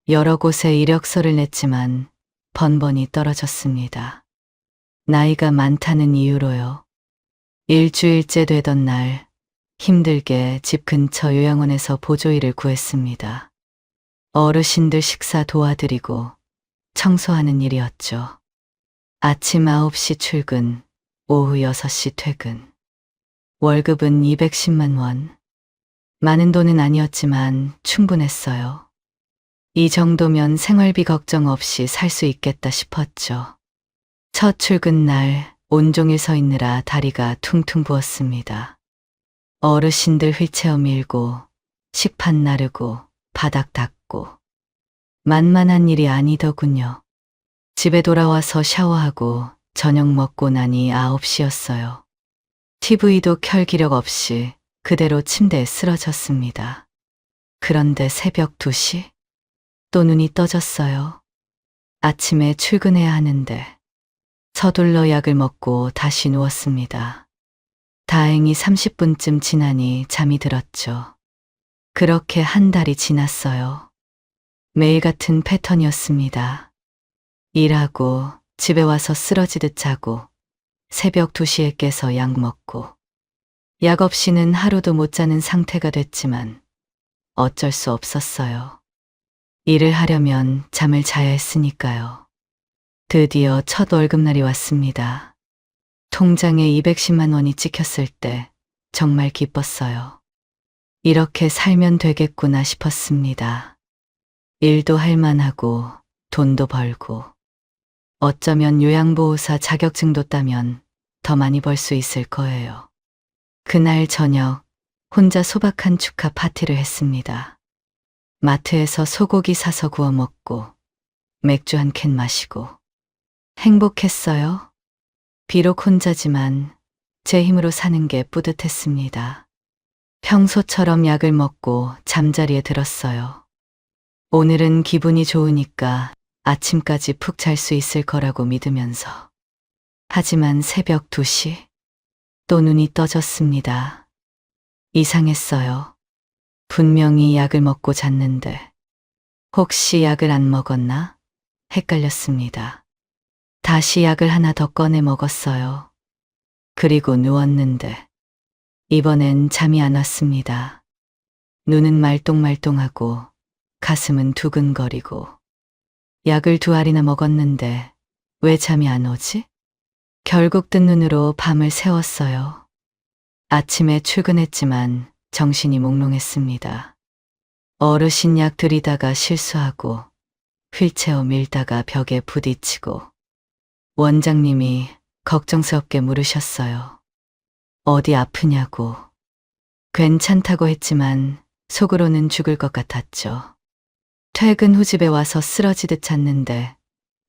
여러 곳에 이력서를 냈지만 번번이 떨어졌습니다. 나이가 많다는 이유로요. 일주일째 되던 날 힘들게 집 근처 요양원에서 보조일을 구했습니다. 어르신들 식사 도와드리고 청소하는 일이었죠. 아침 9시 출근, 오후 6시 퇴근. 월급은 210만 원. 많은 돈은 아니었지만 충분했어요. 이 정도면 생활비 걱정 없이 살 수 있겠다 싶었죠. 첫 출근 날 온종일 서 있느라 다리가 퉁퉁 부었습니다. 어르신들 휠체어 밀고 식판 나르고 바닥 닦고. 만만한 일이 아니더군요. 집에 돌아와서 샤워하고 저녁 먹고 나니 9시였어요. TV도 켤 기력 없이 그대로 침대에 쓰러졌습니다. 그런데 새벽 2시? 또 눈이 떠졌어요. 아침에 출근해야 하는데 서둘러 약을 먹고 다시 누웠습니다. 다행히 30분쯤 지나니 잠이 들었죠. 그렇게 한 달이 지났어요. 매일 같은 패턴이었습니다. 일하고 집에 와서 쓰러지듯 자고 새벽 2시에 깨서 약 먹고. 약 없이는 하루도 못 자는 상태가 됐지만 어쩔 수 없었어요. 일을 하려면 잠을 자야 했으니까요. 드디어 첫 월급날이 왔습니다. 통장에 210만 원이 찍혔을 때 정말 기뻤어요. 이렇게 살면 되겠구나 싶었습니다. 일도 할 만하고 돈도 벌고 어쩌면 요양보호사 자격증도 따면 더 많이 벌 수 있을 거예요. 그날 저녁 혼자 소박한 축하 파티를 했습니다. 마트에서 소고기 사서 구워 먹고 맥주 한 캔 마시고 행복했어요. 비록 혼자지만 제 힘으로 사는 게 뿌듯했습니다. 평소처럼 약을 먹고 잠자리에 들었어요. 오늘은 기분이 좋으니까 아침까지 푹 잘 수 있을 거라고 믿으면서. 하지만 새벽 2시 또 눈이 떠졌습니다. 이상했어요. 분명히 약을 먹고 잤는데 혹시 약을 안 먹었나? 헷갈렸습니다. 다시 약을 하나 더 꺼내 먹었어요. 그리고 누웠는데 이번엔 잠이 안 왔습니다. 눈은 말똥말똥하고 가슴은 두근거리고. 약을 2알이나 먹었는데 왜 잠이 안 오지? 결국 뜬 눈으로 밤을 새웠어요. 아침에 출근했지만 정신이 몽롱했습니다. 어르신 약 들이다가 실수하고 휠체어 밀다가 벽에 부딪히고. 원장님이 걱정스럽게 물으셨어요. 어디 아프냐고. 괜찮다고 했지만 속으로는 죽을 것 같았죠. 퇴근 후 집에 와서 쓰러지듯 잤는데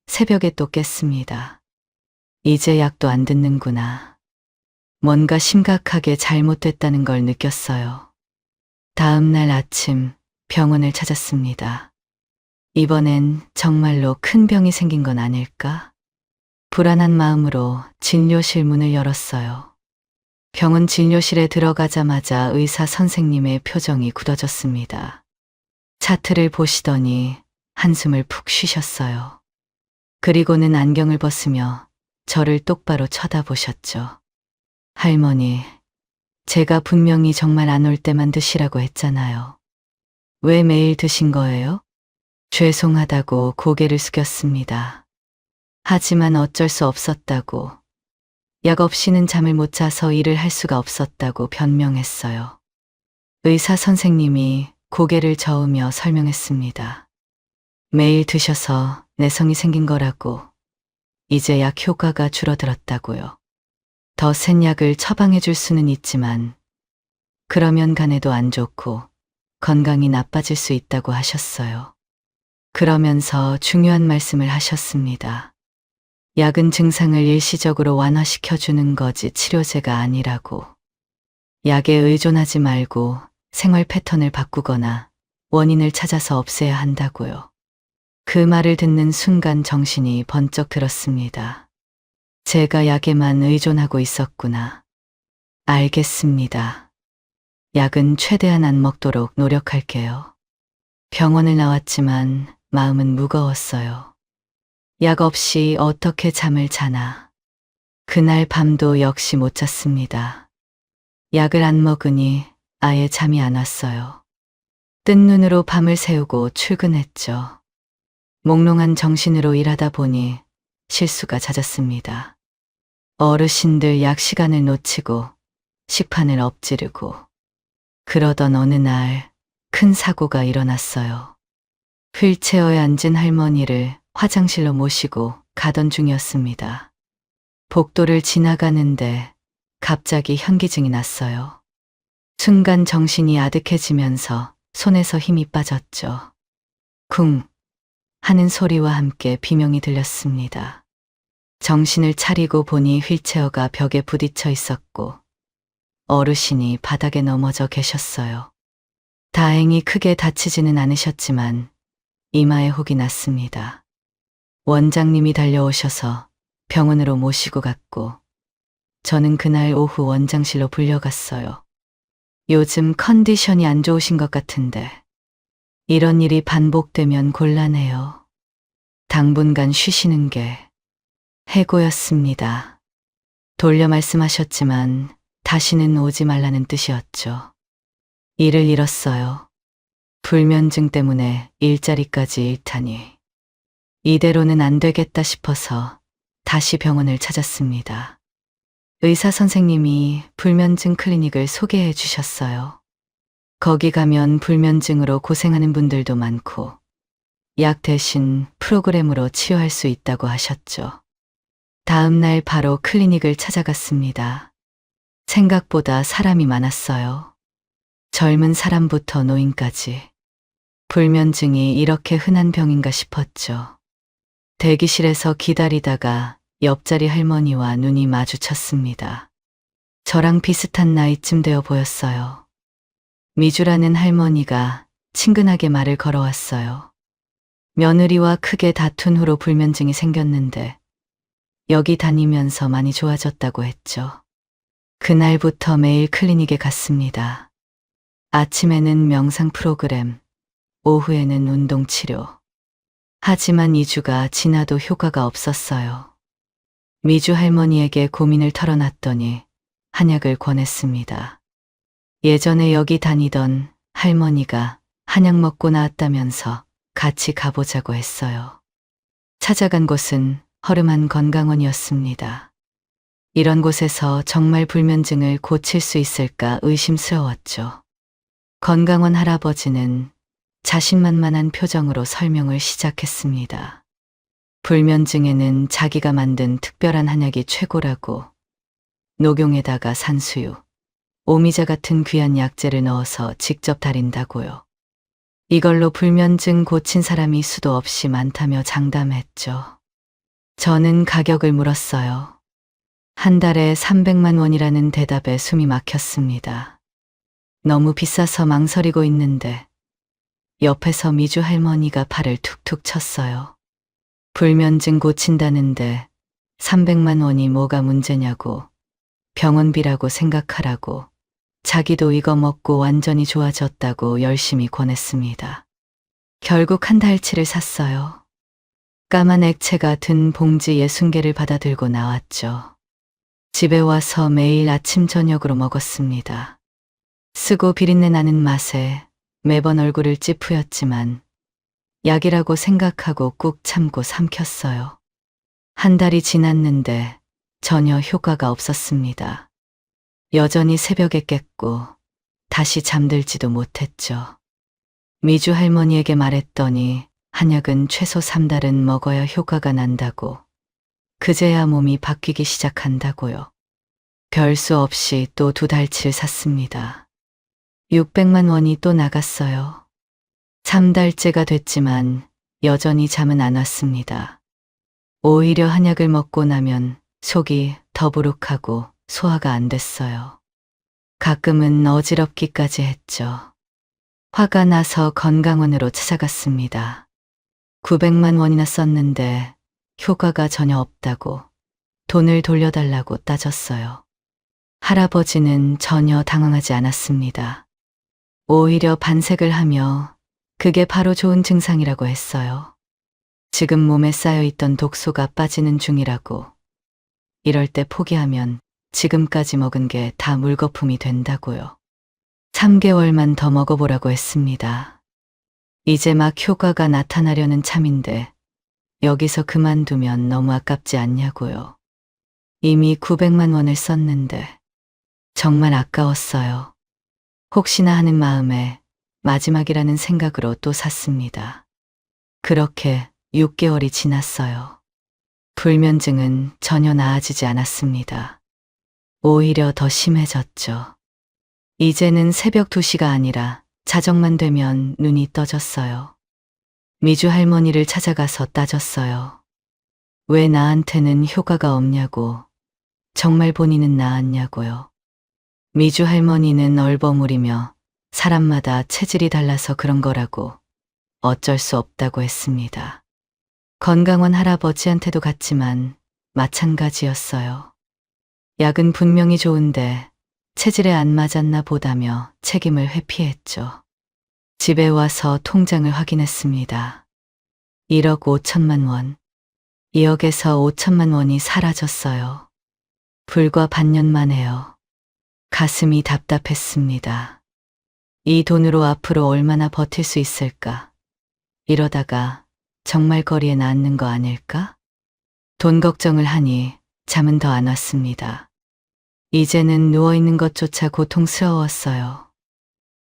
새벽에 또 깼습니다. 이제 약도 안 듣는구나. 뭔가 심각하게 잘못됐다는 걸 느꼈어요. 다음 날 아침 병원을 찾았습니다. 이번엔 정말로 큰 병이 생긴 건 아닐까? 불안한 마음으로 진료실 문을 열었어요. 병원 진료실에 들어가자마자 의사 선생님의 표정이 굳어졌습니다. 차트를 보시더니 한숨을 푹 쉬셨어요. 그리고는 안경을 벗으며 저를 똑바로 쳐다보셨죠. 할머니, 제가 분명히 정말 안 올 때만 드시라고 했잖아요. 왜 매일 드신 거예요? 죄송하다고 고개를 숙였습니다. 하지만 어쩔 수 없었다고. 약 없이는 잠을 못 자서 일을 할 수가 없었다고 변명했어요. 의사 선생님이 고개를 저으며 설명했습니다. 매일 드셔서 내성이 생긴 거라고. 이제 약 효과가 줄어들었다고요. 더 센 약을 처방해 줄 수는 있지만 그러면 간에도 안 좋고 건강이 나빠질 수 있다고 하셨어요. 그러면서 중요한 말씀을 하셨습니다. 약은 증상을 일시적으로 완화시켜 주는 거지 치료제가 아니라고. 약에 의존하지 말고 생활 패턴을 바꾸거나 원인을 찾아서 없애야 한다고요. 그 말을 듣는 순간 정신이 번쩍 들었습니다. 제가 약에만 의존하고 있었구나. 알겠습니다. 약은 최대한 안 먹도록 노력할게요. 병원을 나왔지만 마음은 무거웠어요. 약 없이 어떻게 잠을 자나. 그날 밤도 역시 못 잤습니다. 약을 안 먹으니 아예 잠이 안 왔어요. 뜬 눈으로 밤을 새우고 출근했죠. 몽롱한 정신으로 일하다 보니 실수가 잦았습니다. 어르신들 약 시간을 놓치고 식판을 엎지르고. 그러던 어느 날 큰 사고가 일어났어요. 휠체어에 앉은 할머니를 화장실로 모시고 가던 중이었습니다. 복도를 지나가는데 갑자기 현기증이 났어요. 순간 정신이 아득해지면서 손에서 힘이 빠졌죠. 쿵 하는 소리와 함께 비명이 들렸습니다. 정신을 차리고 보니 휠체어가 벽에 부딪혀 있었고 어르신이 바닥에 넘어져 계셨어요. 다행히 크게 다치지는 않으셨지만 이마에 혹이 났습니다. 원장님이 달려오셔서 병원으로 모시고 갔고 저는 그날 오후 원장실로 불려갔어요. 요즘 컨디션이 안 좋으신 것 같은데 이런 일이 반복되면 곤란해요. 당분간 쉬시는 게 해고였습니다. 돌려 말씀하셨지만 다시는 오지 말라는 뜻이었죠. 일을 잃었어요. 불면증 때문에 일자리까지 잃다니. 이대로는 안 되겠다 싶어서 다시 병원을 찾았습니다. 의사 선생님이 불면증 클리닉을 소개해 주셨어요. 거기 가면 불면증으로 고생하는 분들도 많고 약 대신 프로그램으로 치유할 수 있다고 하셨죠. 다음 날 바로 클리닉을 찾아갔습니다. 생각보다 사람이 많았어요. 젊은 사람부터 노인까지. 불면증이 이렇게 흔한 병인가 싶었죠. 대기실에서 기다리다가 옆자리 할머니와 눈이 마주쳤습니다. 저랑 비슷한 나이쯤 되어 보였어요. 미주라는 할머니가 친근하게 말을 걸어왔어요. 며느리와 크게 다툰 후로 불면증이 생겼는데 여기 다니면서 많이 좋아졌다고 했죠. 그날부터 매일 클리닉에 갔습니다. 아침에는 명상 프로그램, 오후에는 운동 치료. 하지만 2주가 지나도 효과가 없었어요. 미주 할머니에게 고민을 털어놨더니 한약을 권했습니다. 예전에 여기 다니던 할머니가 한약 먹고 나았다면서 같이 가보자고 했어요. 찾아간 곳은 허름한 건강원이었습니다. 이런 곳에서 정말 불면증을 고칠 수 있을까 의심스러웠죠. 건강원 할아버지는 자신만만한 표정으로 설명을 시작했습니다. 불면증에는 자기가 만든 특별한 한약이 최고라고, 녹용에다가 산수유, 오미자 같은 귀한 약재를 넣어서 직접 달인다고요. 이걸로 불면증 고친 사람이 수도 없이 많다며 장담했죠. 저는 가격을 물었어요. 한 달에 300만 원이라는 대답에 숨이 막혔습니다. 너무 비싸서 망설이고 있는데 옆에서 미주 할머니가 팔을 툭툭 쳤어요. 불면증 고친다는데 300만 원이 뭐가 문제냐고, 병원비라고 생각하라고, 자기도 이거 먹고 완전히 좋아졌다고 열심히 권했습니다. 결국 한 달치를 샀어요. 까만 액체가 든 봉지 60개를 받아 들고 나왔죠. 집에 와서 매일 아침 저녁으로 먹었습니다. 쓰고 비린내 나는 맛에 매번 얼굴을 찌푸렸지만 약이라고 생각하고 꾹 참고 삼켰어요. 한 달이 지났는데 전혀 효과가 없었습니다. 여전히 새벽에 깼고 다시 잠들지도 못했죠. 미주 할머니에게 말했더니 한약은 최소 3달은 먹어야 효과가 난다고, 그제야 몸이 바뀌기 시작한다고요. 별 수 없이 또 2달치를 샀습니다. 600만 원이 또 나갔어요. 3달째가 됐지만 여전히 잠은 안 왔습니다. 오히려 한약을 먹고 나면 속이 더부룩하고 소화가 안 됐어요. 가끔은 어지럽기까지 했죠. 화가 나서 건강원으로 찾아갔습니다. 900만 원이나 썼는데 효과가 전혀 없다고, 돈을 돌려달라고 따졌어요. 할아버지는 전혀 당황하지 않았습니다. 오히려 반색을 하며 그게 바로 좋은 증상이라고 했어요. 지금 몸에 쌓여있던 독소가 빠지는 중이라고, 이럴 때 포기하면 지금까지 먹은 게 다 물거품이 된다고요. 3개월만 더 먹어보라고 했습니다. 이제 막 효과가 나타나려는 참인데 여기서 그만두면 너무 아깝지 않냐고요. 이미 900만 원을 썼는데 정말 아까웠어요. 혹시나 하는 마음에 마지막이라는 생각으로 또 샀습니다. 그렇게 6개월이 지났어요. 불면증은 전혀 나아지지 않았습니다. 오히려 더 심해졌죠. 이제는 새벽 2시가 아니라 자정만 되면 눈이 떠졌어요. 미주 할머니를 찾아가서 따졌어요. 왜 나한테는 효과가 없냐고, 정말 본인은 나았냐고요. 미주 할머니는 얼버무리며 사람마다 체질이 달라서 그런 거라고, 어쩔 수 없다고 했습니다. 건강원 할아버지한테도 갔지만 마찬가지였어요. 약은 분명히 좋은데 체질에 안 맞았나 보다며 책임을 회피했죠. 집에 와서 통장을 확인했습니다. 1억 5천만 원. 2억에서 5천만 원이 사라졌어요. 불과 반년 만에요. 가슴이 답답했습니다. 이 돈으로 앞으로 얼마나 버틸 수 있을까? 이러다가 정말 거리에 놨는 거 아닐까? 돈 걱정을 하니 잠은 더 안 왔습니다. 이제는 누워있는 것조차 고통스러웠어요.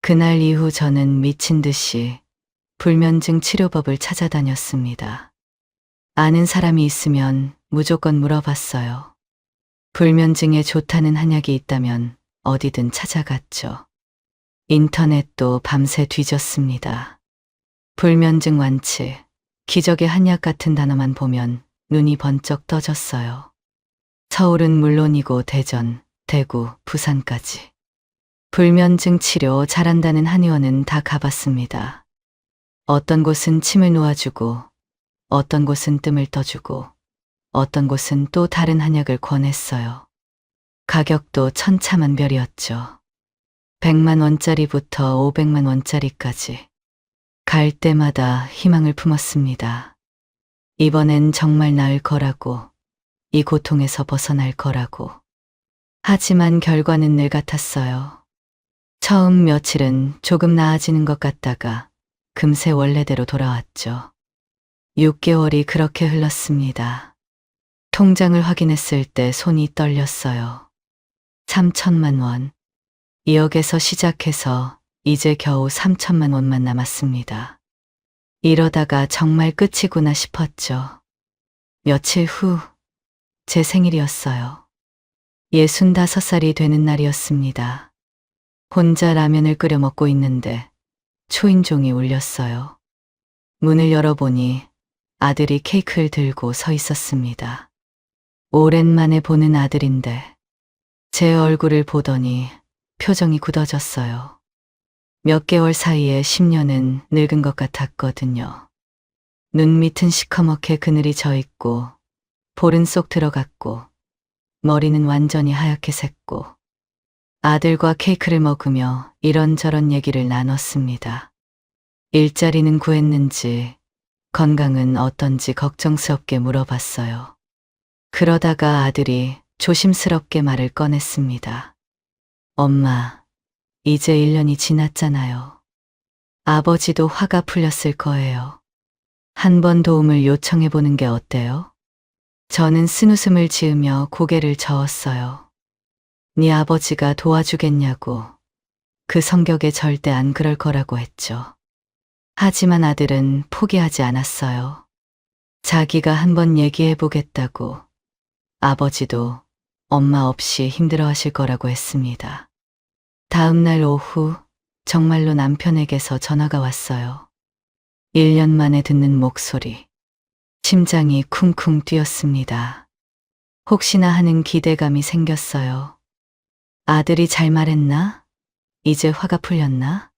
그날 이후 저는 미친 듯이 불면증 치료법을 찾아다녔습니다. 아는 사람이 있으면 무조건 물어봤어요. 불면증에 좋다는 한약이 있다면 어디든 찾아갔죠. 인터넷도 밤새 뒤졌습니다. 불면증 완치, 기적의 한약 같은 단어만 보면 눈이 번쩍 떠졌어요. 서울은 물론이고 대전, 대구, 부산까지. 불면증 치료 잘한다는 한의원은 다 가봤습니다. 어떤 곳은 침을 놓아주고, 어떤 곳은 뜸을 떠주고, 어떤 곳은 또 다른 한약을 권했어요. 가격도 천차만별이었죠. 100만 원짜리부터 500만 원짜리까지. 갈 때마다 희망을 품었습니다. 이번엔 정말 나을 거라고, 이 고통에서 벗어날 거라고. 하지만 결과는 늘 같았어요. 처음 며칠은 조금 나아지는 것 같다가 금세 원래대로 돌아왔죠. 6개월이 그렇게 흘렀습니다. 통장을 확인했을 때 손이 떨렸어요. 3천만 원. 2억에서 시작해서 이제 겨우 3천만 원만 남았습니다. 이러다가 정말 끝이구나 싶었죠. 며칠 후, 제 생일이었어요. 65살이 되는 날이었습니다. 혼자 라면을 끓여 먹고 있는데 초인종이 울렸어요. 문을 열어보니 아들이 케이크를 들고 서 있었습니다. 오랜만에 보는 아들인데 제 얼굴을 보더니 표정이 굳어졌어요. 몇 개월 사이에 10년은 늙은 것 같았거든요. 눈 밑은 시커멓게 그늘이 져 있고 볼은 쏙 들어갔고 머리는 완전히 하얗게 샜고 아들과 케이크를 먹으며 이런저런 얘기를 나눴습니다. 일자리는 구했는지 건강은 어떤지 걱정스럽게 물어봤어요. 그러다가 아들이 조심스럽게 말을 꺼냈습니다. 엄마, 이제 1년이 지났잖아요. 아버지도 화가 풀렸을 거예요. 한번 도움을 요청해보는 게 어때요? 저는 쓴웃음을 지으며 고개를 저었어요. 네 아버지가 도와주겠냐고. 그 성격에 절대 안 그럴 거라고 했죠. 하지만 아들은 포기하지 않았어요. 자기가 한번 얘기해보겠다고. 아버지도 엄마 없이 힘들어하실 거라고 했습니다. 다음 날 오후 정말로 남편에게서 전화가 왔어요. 1년 만에 듣는 목소리. 심장이 쿵쿵 뛰었습니다. 혹시나 하는 기대감이 생겼어요. 아들이 잘 말했나? 이제 화가 풀렸나?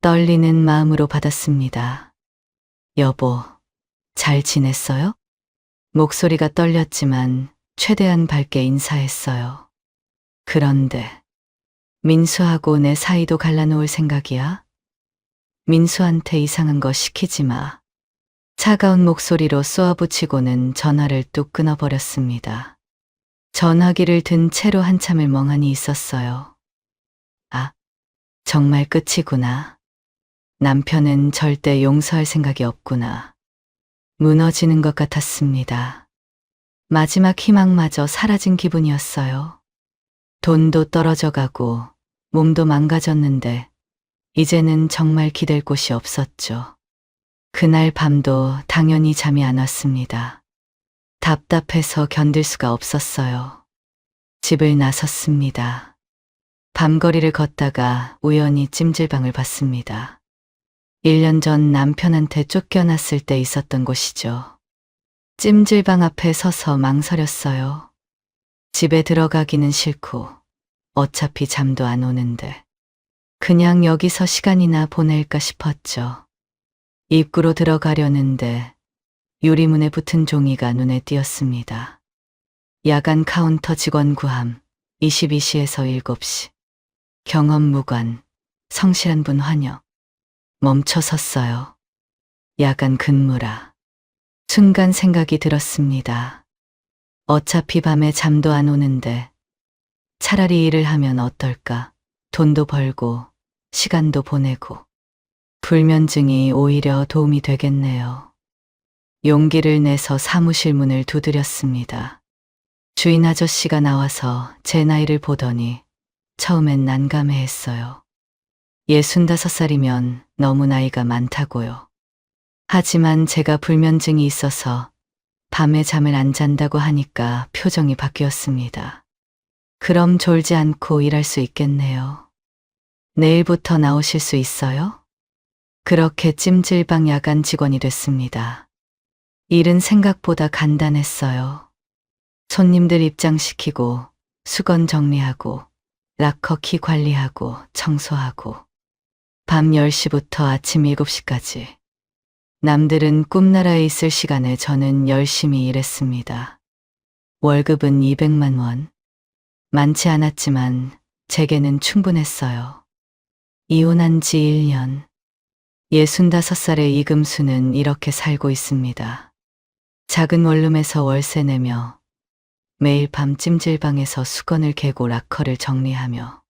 떨리는 마음으로 받았습니다. 여보, 잘 지냈어요? 목소리가 떨렸지만 최대한 밝게 인사했어요. 그런데 민수하고 내 사이도 갈라놓을 생각이야? 민수한테 이상한 거 시키지 마. 차가운 목소리로 쏘아붙이고는 전화를 뚝 끊어버렸습니다. 전화기를 든 채로 한참을 멍하니 있었어요. 아, 정말 끝이구나. 남편은 절대 용서할 생각이 없구나. 무너지는 것 같았습니다. 마지막 희망마저 사라진 기분이었어요. 돈도 떨어져 가고 몸도 망가졌는데 이제는 정말 기댈 곳이 없었죠. 그날 밤도 당연히 잠이 안 왔습니다. 답답해서 견딜 수가 없었어요. 집을 나섰습니다. 밤거리를 걷다가 우연히 찜질방을 봤습니다. 1년 전 남편한테 쫓겨났을 때 있었던 곳이죠. 찜질방 앞에 서서 망설였어요. 집에 들어가기는 싫고 어차피 잠도 안 오는데 그냥 여기서 시간이나 보낼까 싶었죠. 입구로 들어가려는데 유리문에 붙은 종이가 눈에 띄었습니다. 야간 카운터 직원 구함 22시에서 7시. 경험 무관, 성실한 분 환영. 멈춰 섰어요. 야간 근무라. 순간 생각이 들었습니다. 어차피 밤에 잠도 안 오는데 차라리 일을 하면 어떨까? 돈도 벌고 시간도 보내고. 불면증이 오히려 도움이 되겠네요. 용기를 내서 사무실 문을 두드렸습니다. 주인 아저씨가 나와서 제 나이를 보더니 처음엔 난감해했어요. 65살이면 너무 나이가 많다고요. 하지만 제가 불면증이 있어서 밤에 잠을 안 잔다고 하니까 표정이 바뀌었습니다. 그럼 졸지 않고 일할 수 있겠네요. 내일부터 나오실 수 있어요? 그렇게 찜질방 야간 직원이 됐습니다. 일은 생각보다 간단했어요. 손님들 입장시키고 수건 정리하고 락커 키 관리하고 청소하고 밤 10시부터 아침 7시까지 남들은 꿈나라에 있을 시간에 저는 열심히 일했습니다. 월급은 200만 원. 많지 않았지만 제게는 충분했어요. 이혼한 지 1년. 65살의 이금수는 이렇게 살고 있습니다. 작은 원룸에서 월세 내며 매일 밤 찜질방에서 수건을 개고 락커를 정리하며